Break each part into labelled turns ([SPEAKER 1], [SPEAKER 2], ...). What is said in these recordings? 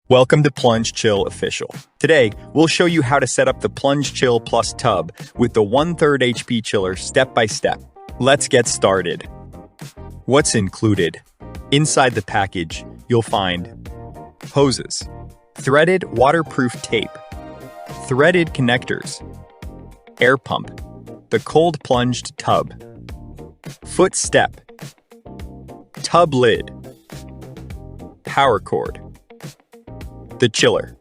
[SPEAKER 1] Welcome to Plunge Chill Official. Today, we'll show you how to set up the Plunge Chill Plus Tub with the 1/3 HP chiller step by step. Let's get started. What's included? Inside the package, you'll find hoses, threaded waterproof tape, threaded connectors, air pump, the cold plunged tub, foot step, tub lid, power cord, the chiller.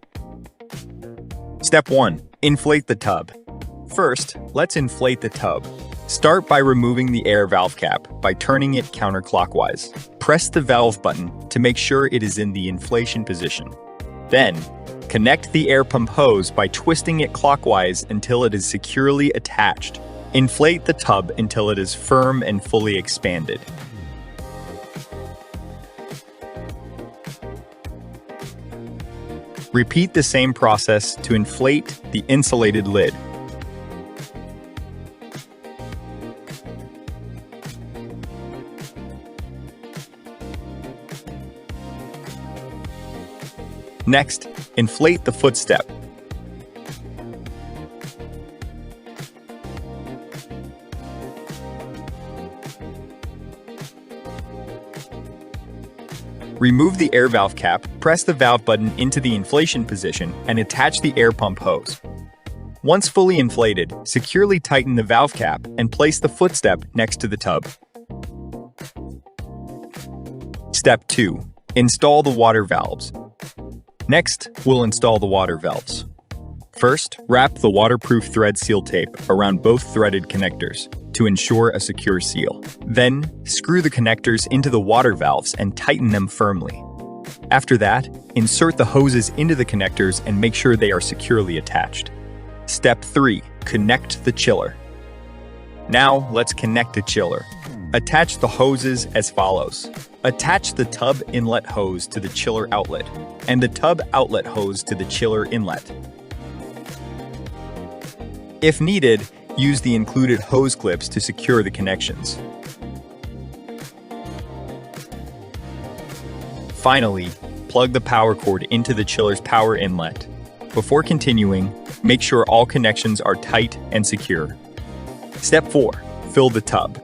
[SPEAKER 1] Step 1. Inflate the tub. First, let's inflate the tub. Start by removing the air valve cap by turning it counterclockwise. Press the valve button to make sure it is in the inflation position. Then, connect the air pump hose by twisting it clockwise until it is securely attached. Inflate the tub until it is firm and fully expanded. Repeat the same process to inflate the insulated lid. Next, inflate the foot step. Remove the air valve cap, press the valve button into the inflation position, and attach the air pump hose. Once fully inflated, securely tighten the valve cap and place the foot step next to the tub. Step 2. Install the water valves. Next, we'll install the water valves. First, wrap the waterproof thread seal tape around both threaded connectors to ensure a secure seal. Then, screw the connectors into the water valves and tighten them firmly. After that, insert the hoses into the connectors and make sure they are securely attached. Step 3. Connect the chiller. Now, let's connect the chiller. Attach the hoses as follows. Attach the tub inlet hose to the chiller outlet and the tub outlet hose to the chiller inlet. If needed, use the included hose clips to secure the connections. Finally, plug the power cord into the chiller's power inlet. Before continuing, make sure all connections are tight and secure. Step 4. Fill the tub.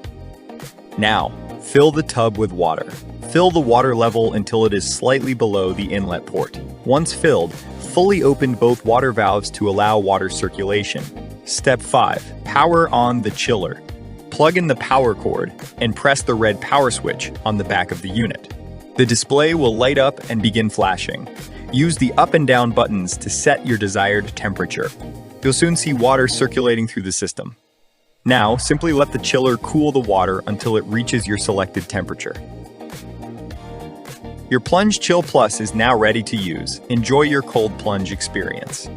[SPEAKER 1] Now, fill the tub with water. Fill the water level until it is slightly below the inlet port. Once filled, fully open both water valves to allow water circulation. Step 5. Power on the chiller. Plug in the power cord and press the red power switch on the back of the unit. The display will light up and begin flashing. Use the up and down buttons to set your desired temperature. You'll soon see water circulating through the system. Now, simply let the chiller cool the water until it reaches your selected temperature. Your Plunge Chill Plus is now ready to use. Enjoy your cold plunge experience.